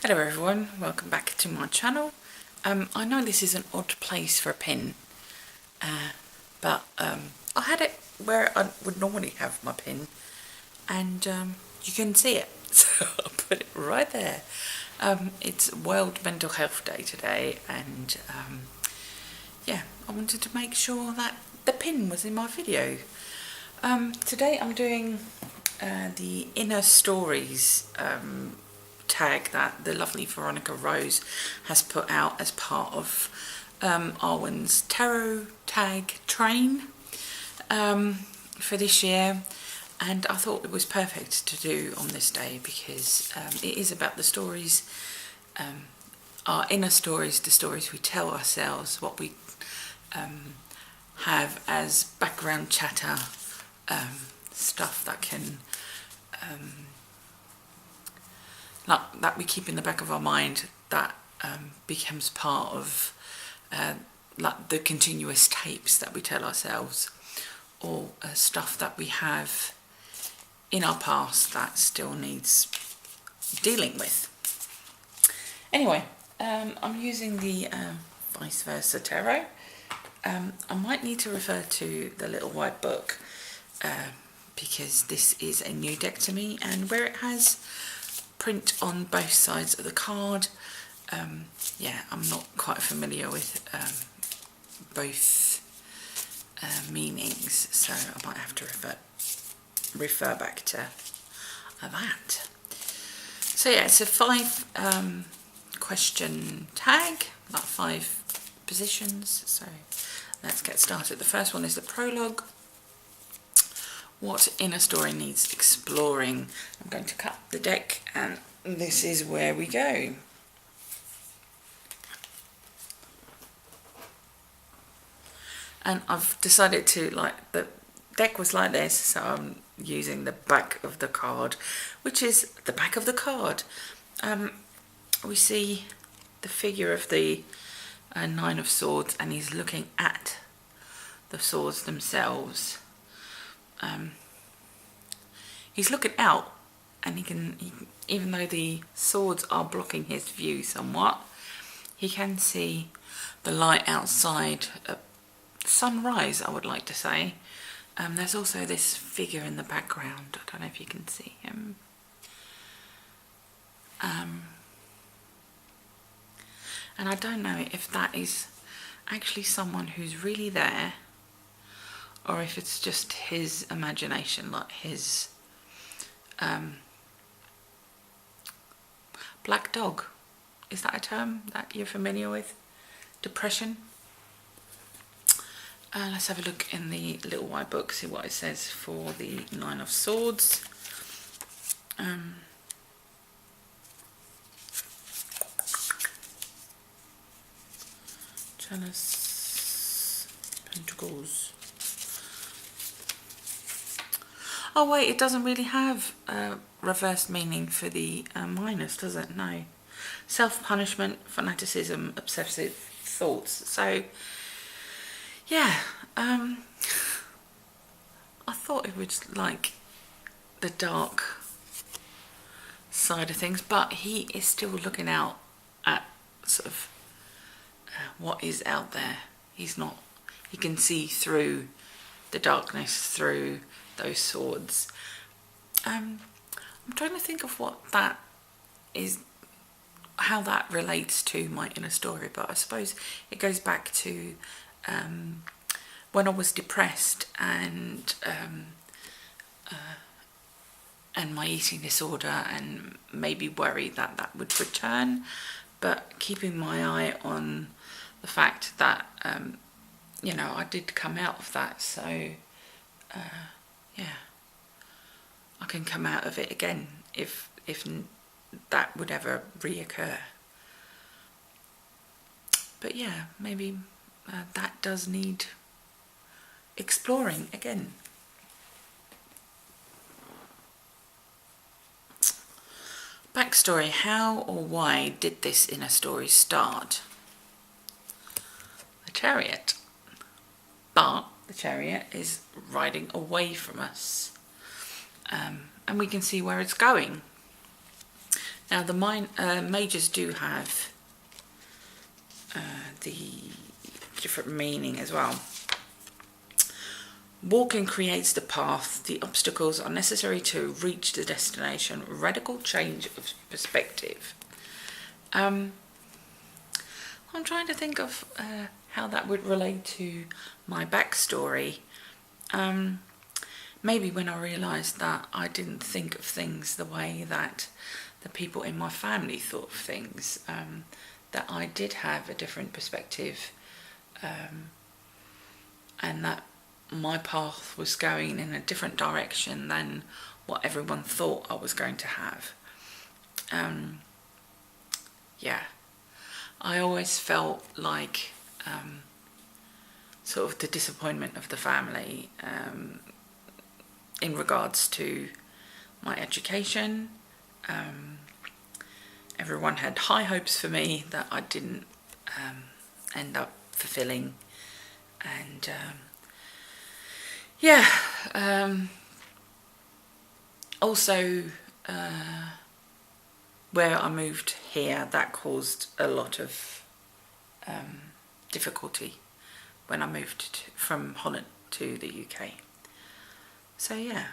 Hello everyone, welcome back to my channel. I know this is an odd place for a pin, but I had it where I would normally have my pin, and you can see it, so I'll put it right there. It's World Mental Health Day today, and yeah, I wanted to make sure that the pin was in my video. Today I'm doing the Inner Stories tag that the lovely Veronica Rose has put out as part of Arwen's tarot tag train for this year, and I thought it was perfect to do on this day because it is about the stories, our inner stories, the stories we tell ourselves, what we have as background chatter, stuff that can that we keep in the back of our mind that becomes part of like the continuous tapes that we tell ourselves, or stuff that we have in our past that still needs dealing with. Anyway, I'm using the Vice Versa Tarot. I might need to refer to the little white book because this is a new deck to me, and where it has print on both sides of the card, yeah, I'm not quite familiar with both meanings, so I might have to refer back to that. So yeah, it's a 5 question tag, like 5 positions, so let's get started. The first one is the prologue. What inner story needs exploring? I'm going to cut the deck, and this is where we go. And I've decided to, like, the deck was like this, so I'm using the back of the card, which is the back of the card. We see the figure of the Nine of Swords, and he's looking at the swords themselves. He's looking out, and he can, even though the swords are blocking his view somewhat, he can see the light outside, sunrise, I would like to say. There's also this figure in the background. I don't know if you can see him. And I don't know if that is actually someone who's really there, or if it's just his imagination, like his black dog. Is that a term that you're familiar with? Depression? Let's have a look in the little white book, see what it says for the Nine of Swords. Jealous, Pentacles. Oh wait, it doesn't really have a reversed meaning for the minus, does it? No. Self-punishment, fanaticism, obsessive thoughts. So, yeah, I thought it was like the dark side of things, but he is still looking out at sort of what is out there. He's not, he can see through the darkness, through those swords. I'm trying to think of what that is, how that relates to my inner story, but I suppose it goes back to when I was depressed and my eating disorder, and maybe worried that that would return, but keeping my eye on the fact that you know, I did come out of that, so yeah, I can come out of it again if that would ever reoccur. But yeah, maybe that does need exploring again. Backstory: how or why did this inner story start? The Chariot. But the Chariot is riding away from us, and we can see where it's going. Now the majors do have the different meaning as well. Walking creates the path. The obstacles are necessary to reach the destination. Radical change of perspective. I'm trying to think of how that would relate to my backstory. Maybe when I realised that I didn't think of things the way that the people in my family thought of things, that I did have a different perspective, and that my path was going in a different direction than what everyone thought I was going to have. Yeah, I always felt like sort of the disappointment of the family in regards to my education. Everyone had high hopes for me that I didn't end up fulfilling, and also where I moved here, that caused a lot of difficulty when I moved from Holland to the UK. So yeah.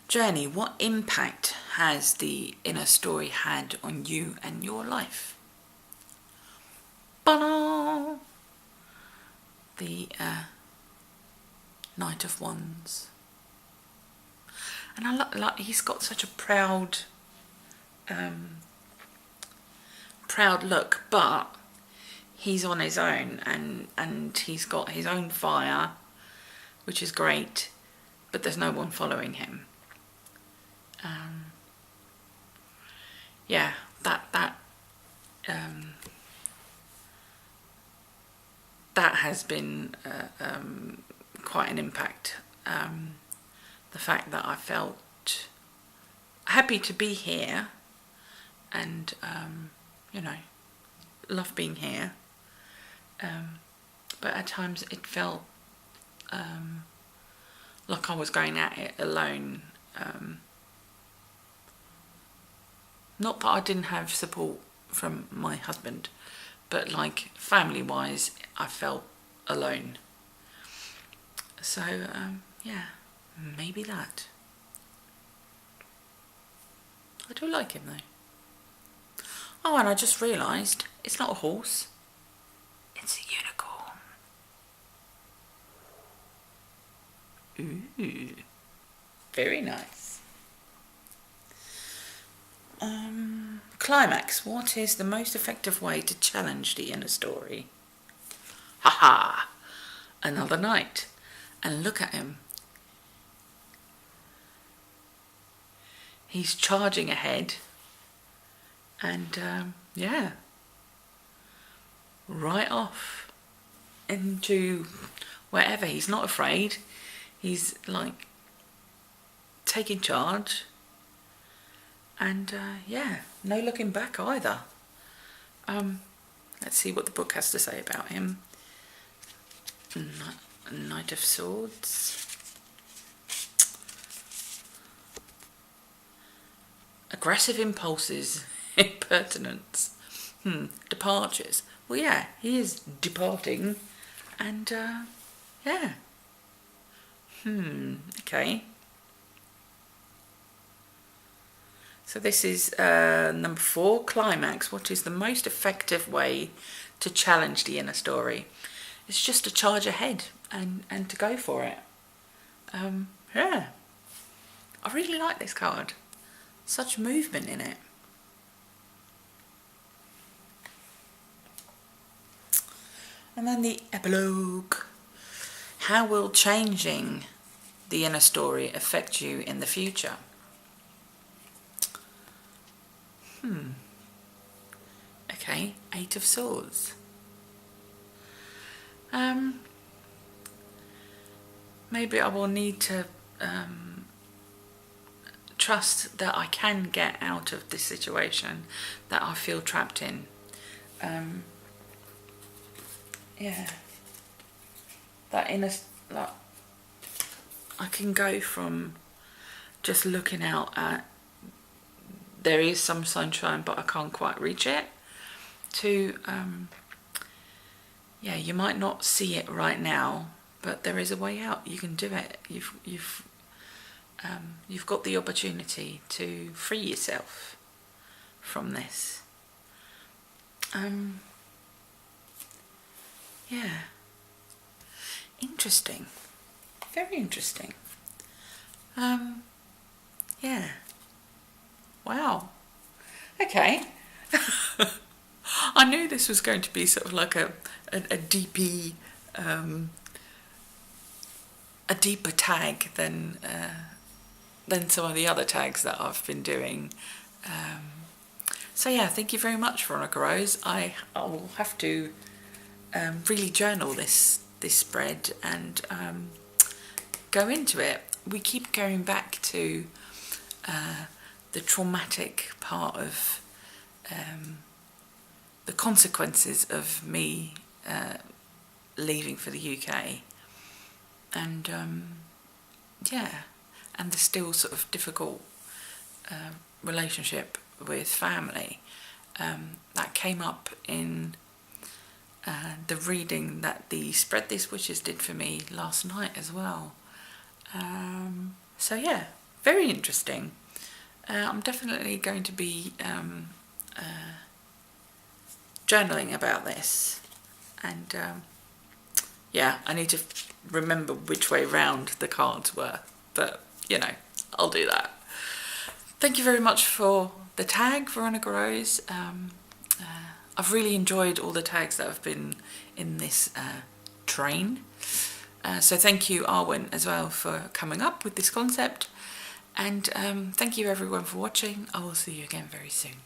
Journey, what impact has the inner story had on you and your life? Ba-da! The Knight of Wands. And I like he's got such a proud look, but he's on his own, and he's got his own fire, which is great, but there's no one following him. Yeah, that has been quite an impact. The fact that I felt happy to be here, and love being here, but at times it felt like I was going at it alone. Not that I didn't have support from my husband, but like family-wise, I felt alone. So yeah, maybe that. I do like him though. Oh, and I just realised it's not a horse, it's a unicorn. Ooh, very nice. Climax. What is the most effective way to challenge the inner story? Ha! Another night. And look at him. He's charging ahead. And yeah. Right off into wherever. He's not afraid. He's like taking charge. And yeah, no looking back either. Let's see what the book has to say about him. Knight of Swords. Aggressive impulses, impertinence, departures. Well, yeah, he is departing, and yeah. Okay. So this is number 4, climax. What is the most effective way to challenge the inner story? It's just to charge ahead and to go for it. Yeah. I really like this card. Such movement in it. And then the epilogue. How will changing the inner story affect you in the future? Okay, 8 of Swords. Maybe I will need to trust that I can get out of this situation that I feel trapped in. Yeah. Like like I can go from just looking out at there is some sunshine but I can't quite reach it, to yeah, you might not see it right now, but there is a way out. You can do it. You've got the opportunity to free yourself from this. Yeah, interesting, very interesting. Yeah, wow, okay. I knew this was going to be sort of like a deepy, a deeper tag than some of the other tags that I've been doing. So yeah, thank you very much, Veronica Rose. I will have to really journal this spread and go into it. We keep going back to the traumatic part of the consequences of me leaving for the UK, and yeah, and the still sort of difficult relationship with family that came up in the reading that the Spread These Witches did for me last night as well. So yeah, very interesting. I'm definitely going to be journaling about this, and yeah, I need to remember which way round the cards were, but you know, I'll do that. Thank you very much for the tag, Veronica Rose. I've really enjoyed all the tags that have been in this train. So thank you, Arwen, as well, for coming up with this concept. And thank you everyone for watching. I will see you again very soon.